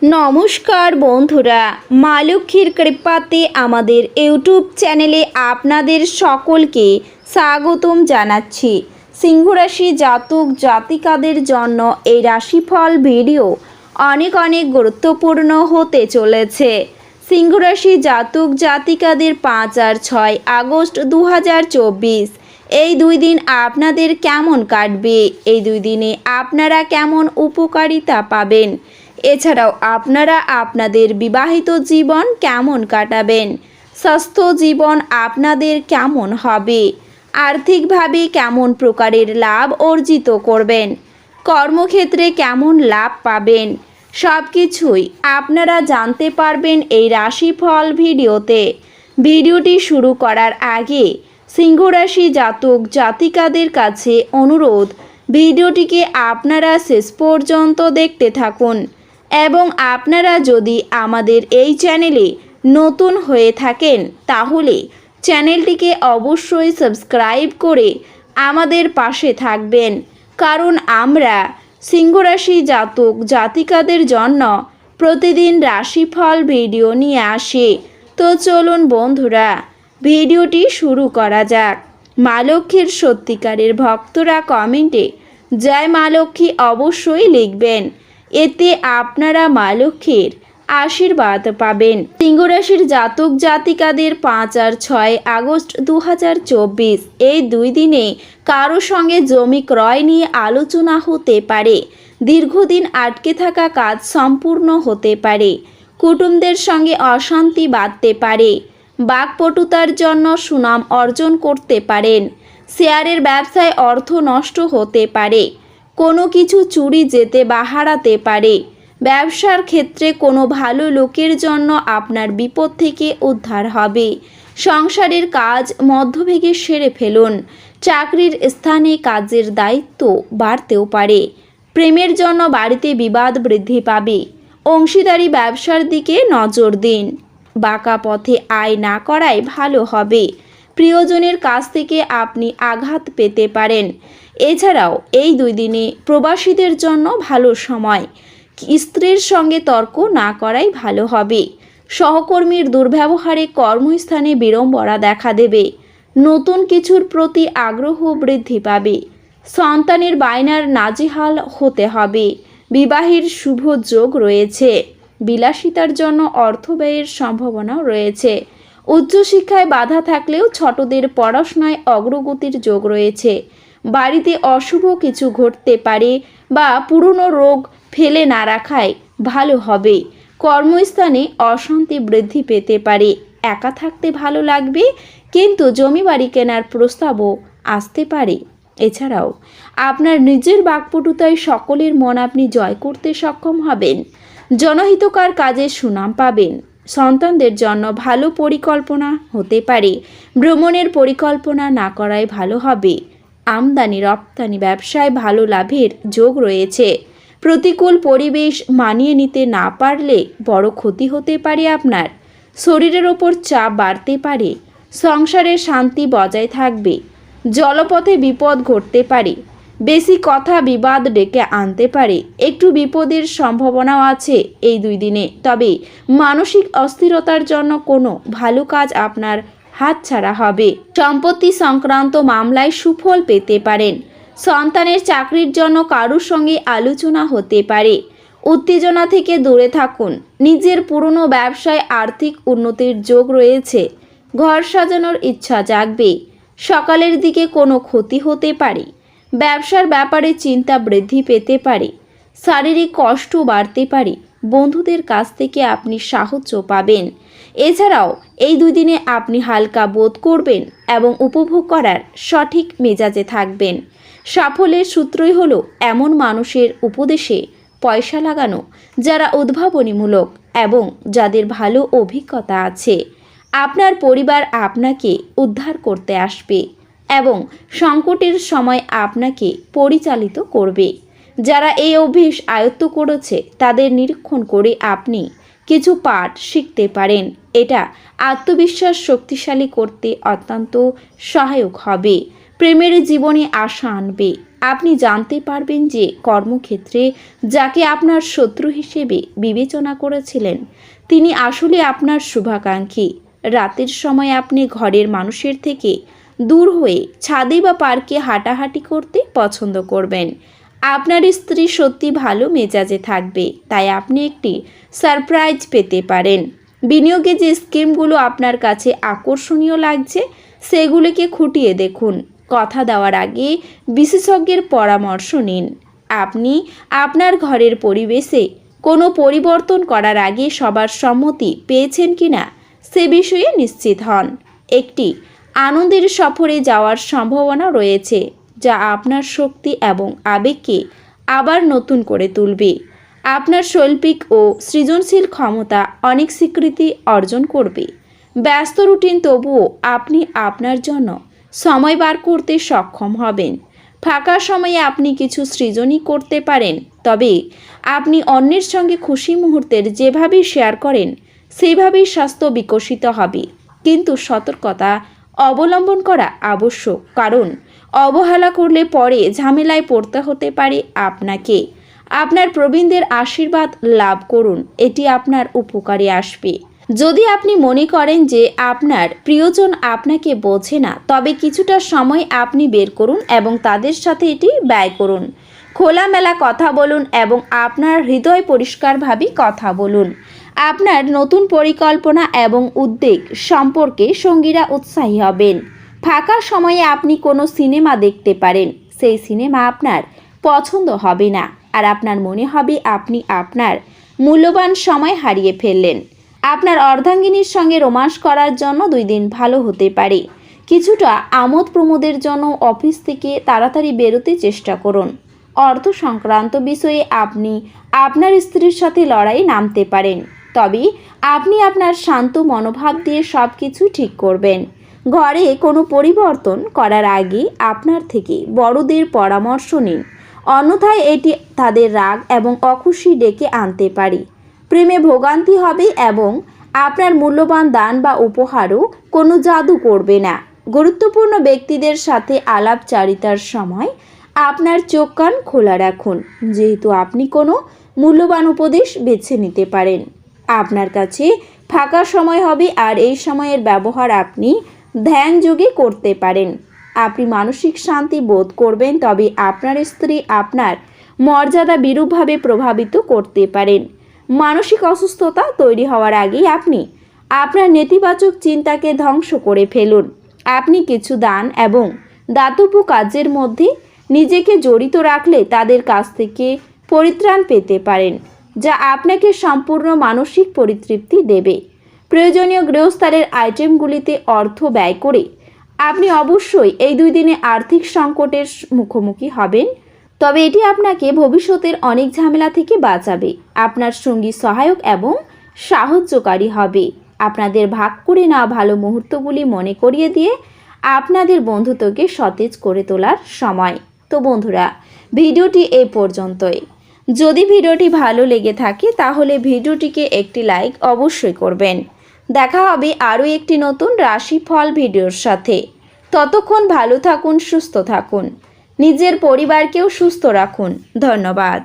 নমস্কার বন্ধুরা, মা লক্ষ্মীর কৃপাতে আমাদের ইউটিউব চ্যানেলে আপনাদের সকলকে স্বাগতম জানাচ্ছি। সিংহ রাশি জাতক জাতিকাদের জন্য এই রাশিফল ভিডিও অনেক গুরুত্বপূর্ণ হতে চলেছে। সিংহ রাশি জাতক জাতিকাদের 5 আর 6 আগস্ট 2024 এই 2 দিন আপনাদের কেমন কাটবে, এই 2 দিনে আপনারা কেমন উপকারিতা পাবেন, এছাড়াও আপনারা আপনাদের বিবাহিত জীবন কেমন কাটাবেন, স্বাস্থ্য জীবন আপনাদের কেমন হবে, আর্থিকভাবে কেমন প্রকারের লাভ অর্জিত করবেন, কর্মক্ষেত্রে কেমন লাভ পাবেন, সব কিছুই আপনারা জানতে পারবেন এই রাশিফল ভিডিওতে। ভিডিওটি শুরু করার আগে সিংহ রাশি জাতক জাতিকাদের কাছে অনুরোধ, ভিডিওটিকে আপনারা শেষ পর্যন্ত দেখতে থাকুন এবং আপনারা যদি আমাদের এই চ্যানেলে নতুন হয়ে থাকেন তাহলে চ্যানেলটিকে অবশ্যই সাবস্ক্রাইব করে আমাদের পাশে থাকবেন, কারণ আমরা সিংহ রাশি জাতক জাতিকাদের জন্য প্রতিদিন রাশিফল ভিডিও নিয়ে আসি। তো চলুন বন্ধুরা, ভিডিওটি শুরু করা যাক। মা লক্ষ্মীর সত্যিকারের ভক্তরা কমেন্টে জয় মা লক্ষ্মী অবশ্যই লিখবেন, এতে আপনারা মা লক্ষ্মীর আশীর্বাদ পাবেন। সিংহ রাশির জাতক জাতিকাদের 5 আর 6 আগস্ট 2024 এই 2 দিনে কারো সঙ্গে জমি ক্রয় নিয়ে আলোচনা হতে পারে। দীর্ঘদিন আটকে থাকা কাজ সম্পূর্ণ হতে পারে। কুটুমদের সঙ্গে অশান্তি বাধতে পারে। বাকপটুতার জন্য সুনাম অর্জন করতে পারেন। শেয়ারের ব্যবসায় অর্থ নষ্ট হতে পারে। কোনো কিছু চুরি যেতে বা হারাতে পারে। ব্যবসার ক্ষেত্রে কোনো ভালো লোকের জন্য আপনার বিপদ থেকে উদ্ধার হবে। সংসারের কাজ মধ্যভেগে সেরে ফেলুন। চাকরির স্থানে কাজের দায়িত্ব বাড়তেও পারে। প্রেমের জন্য বাড়িতে বিবাদ বৃদ্ধি পাবে। অংশীদারি ব্যবসার দিকে নজর দিন। বাঁকা পথে আয় না করাই ভালো হবে। প্রিয়জনের কাছ থেকে আপনি আঘাত পেতে পারেন। এছাড়াও এই 2 দিনে প্রবাসীদের জন্য ভালো সময়। স্ত্রীর সঙ্গে তর্ক না করাই ভালো হবে। সহকর্মীর দুর্ব্যবহারে কর্মস্থানে বিড়ম্বনা দেখা দেবে। নতুন কিছুর প্রতি আগ্রহ বৃদ্ধি পাবে। সন্তানের বায়নার নাজেহাল হতে হবে। বিবাহের শুভ যোগ রয়েছে। বিলাসিতার জন্য অর্থ ব্যয়ের সম্ভাবনাও রয়েছে। উচ্চশিক্ষায় বাধা থাকলেও ছোটদের পড়াশোনায় অগ্রগতির যোগ রয়েছে। বাড়িতে অশুভ কিছু ঘটতে পারে বা পুরনো রোগ ফেলে না রাখাই ভালো হবে। কর্মস্থানে অশান্তি বৃদ্ধি পেতে পারে। একা থাকতে ভালো লাগবে, কিন্তু জমি বাড়ি কেনার প্রস্তাবও আসতে পারে। এছাড়াও আপনার নিজের বাকপটুতায় সকলের মন আপনি জয় করতে সক্ষম হবেন। জনহিতকর কাজে সুনাম পাবেন। সন্তানদের জন্য ভালো পরিকল্পনা হতে পারে। ভ্রমণের পরিকল্পনা না করাই ভালো হবে। আমদানি রপ্তানি ব্যবসায় ভালো লাভের যোগ রয়েছে। প্রতিকূল পরিবেশ মানিয়ে নিতে না পারলে বড় ক্ষতি হতে পারে আপনার। শরীরের ওপর চাপ বাড়তে পারে। সংসারে শান্তি বজায় থাকবে। জলপথে বিপদ ঘটতে পারে। বেশি কথা বিবাদ ডেকে আনতে পারে। একটু বিপদের সম্ভাবনাও আছে এই 2 দিনে। তবে মানসিক অস্থিরতার জন্য কোনো ভালো কাজ আপনার হাতছাড়া হবে। সম্পত্তি সংক্রান্ত মামলায় সুফল পেতে পারেন। সন্তানের চাকরির জন্য কারোর সঙ্গে আলোচনা হতে পারে। উত্তেজনা থেকে দূরে থাকুন। নিজের পুরনো ব্যবসায় আর্থিক উন্নতির যোগ রয়েছে। ঘর সাজানোর ইচ্ছা জাগবে। সকালের দিকে কোনো ক্ষতি হতে পারে। ব্যবসার ব্যাপারে চিন্তা বৃদ্ধি পেতে পারে। শারীরিক কষ্ট বাড়তে পারে। বন্ধুদের কাছ থেকে আপনি সাহায্য পাবেন। এছাড়াও এই 2 দিনে আপনি হালকা বোধ করবেন এবং উপভোগ করার সঠিক মেজাজে থাকবেন। সাফল্যের সূত্রই হলো এমন মানুষের উপদেশে পয়সা লাগানো যারা উদ্ভাবনীমূলক এবং যাদের ভালো অভিজ্ঞতা আছে। আপনার পরিবার আপনাকে উদ্ধার করতে আসবে এবং সংকটের সময় আপনাকে পরিচালিত করবে। যারা এই অভ্যেস আয়ত্ত করেছে তাদের নিরীক্ষণ করে আপনি কিছু পাঠ শিখতে পারেন। এটা আত্মবিশ্বাস শক্তিশালী করতে অত্যন্ত সহায়ক হবে। প্রেমের জীবনে আশা আনবে। আপনি জানতে পারবেন যে কর্মক্ষেত্রে যাকে আপনার শত্রু হিসেবে বিবেচনা করেছিলেন তিনি আসলে আপনার শুভাকাঙ্ক্ষী। রাতের সময় আপনি ঘরের মানুষের থেকে দূর হয়ে ছাদে বা পার্কে হাঁটাহাঁটি করতে পছন্দ করবেন। আপনার স্ত্রী সত্যি ভালো মেজাজে থাকবে, তাই আপনি একটি সারপ্রাইজ পেতে পারেন। বিনিয়োগে যে স্কিমগুলো আপনার কাছে আকর্ষণীয় লাগছে সেগুলিকে খুঁটিয়ে দেখুন। কথা দেওয়ার আগে বিশেষজ্ঞের পরামর্শ নিন। আপনি আপনার ঘরের পরিবেশে কোনো পরিবর্তন করার আগে সবার সম্মতি পেয়েছেন কিনা সে বিষয়ে নিশ্চিত হন। একটি আনন্দের সফরে যাওয়ার সম্ভাবনা রয়েছে যা আপনার শক্তি এবং আবেগকে আবার নতুন করে তুলবে। আপনার শৈল্পিক ও সৃজনশীল ক্ষমতা অনেক স্বীকৃতি অর্জন করবে। ব্যস্ত রুটিন তবুও আপনি আপনার জন্য সময় বার করতে সক্ষম হবেন। ফাঁকা সময়ে আপনি কিছু সৃজনই করতে পারেন, তবে আপনি অন্যের সঙ্গে খুশি মুহূর্তের যেভাবে শেয়ার করেন সেইভাবেই স্বাস্থ্য বিকশিত হবে। কিন্তু সতর্কতা অবলম্বন করা আবশ্যক, কারণ অবহেলা করলে পরে ঝামেলায় পড়তে হতে পারে আপনাকে। আপনার প্রবীণদের আশীর্বাদ লাভ করুন, এটি আপনার উপকারে আসবে। যদি আপনি মনে করেন যে আপনার প্রিয়জন আপনাকে বোঝে না, তবে কিছুটা সময় আপনি বের করুন এবং তাদের সাথে এটি ব্যয় করুন। খোলামেলা কথা বলুন এবং আপনার হৃদয় পরিষ্কারভাবে কথা বলুন। আপনার নতুন পরিকল্পনা এবং উদ্বেগ সম্পর্কে সঙ্গীরা উৎসাহী হবেন। ফাঁকা সময়ে আপনি কোনো সিনেমা দেখতে পারেন। সেই সিনেমা আপনার পছন্দ হবে না, আর আপনার মনে হবে আপনি আপনার মূল্যবান সময় হারিয়ে ফেললেন। আপনার অর্ধাঙ্গিনীর সঙ্গে রোমান্স করার জন্য 2 দিন ভালো হতে পারে। কিছুটা আমোদ প্রমোদের জন্য অফিস থেকে তাড়াতাড়ি বেরোতে চেষ্টা করুন। অর্থ সংক্রান্ত বিষয়ে আপনি আপনার স্ত্রীর সাথে লড়াই নামতে পারেন, তবে আপনি আপনার শান্ত মনোভাব দিয়ে সব কিছু ঠিক করবেন। ঘরে কোনো পরিবর্তন করার আগে আপনার থেকে বড়দের পরামর্শ নিন, অন্যথায় এটি তাদের রাগ এবং অখুশি ডেকে আনতে পারে। প্রেমে ভোগান্তি হবে এবং আপনার মূল্যবান দান বা উপহারও কোনো জাদু করবে না। গুরুত্বপূর্ণ ব্যক্তিদের সাথে আলাপচারিতার সময় আপনার চোখ কান খোলা রাখুন, যেহেতু আপনি কোনো মূল্যবান উপদেশ বেছে নিতে পারেন। আপনার কাছে ফাঁকা সময় হবে আর এই সময়ের ব্যবহার আপনি ধ্যান যোগে করতে পারেন। আপনি মানসিক শান্তি বোধ করবেন, তবে আপনার স্ত্রী আপনার মর্যাদা বিরূপভাবে প্রভাবিত করতে পারেন। মানসিক অসুস্থতা তৈরি হওয়ার আগেই আপনি আপনার নেতিবাচক চিন্তাকে ধ্বংস করে ফেলুন। আপনি কিছু দান এবং দাতব্য কাজের মধ্যে নিজেকে জড়িত রাখলে তাদের কাছ থেকে পরিত্রাণ পেতে পারেন, যা আপনাকে সম্পূর্ণ মানসিক পরিতৃপ্তি দেবে। প্রয়োজনীয় গৃহস্থালের আইটেমগুলিতে অর্থ ব্যয় করে আপনি অবশ্যই এই 2 দিনে আর্থিক সংকটের মুখোমুখি হবেন, তবে এটি আপনাকে ভবিষ্যতের অনেক ঝামেলা থেকে বাঁচাবে। আপনার সঙ্গী সহায়ক এবং সাহায্যকারী হবে। আপনাদের ভাগ করে নেওয়া ভালো মুহূর্তগুলি মনে করিয়ে দিয়ে আপনাদের বন্ধুত্বকে সতেজ করে তোলার সময়। তো বন্ধুরা, ভিডিওটি এই পর্যন্তই। যদি ভিডিওটি ভালো লেগে থাকে তাহলে ভিডিওটিকে একটি লাইক অবশ্যই করবেন। দেখা হবে আরও একটি নতুন রাশিফল ভিডিওর সাথে। ততক্ষণ ভালো থাকুন, সুস্থ থাকুন, নিজের পরিবারকেও সুস্থ রাখুন। ধন্যবাদ।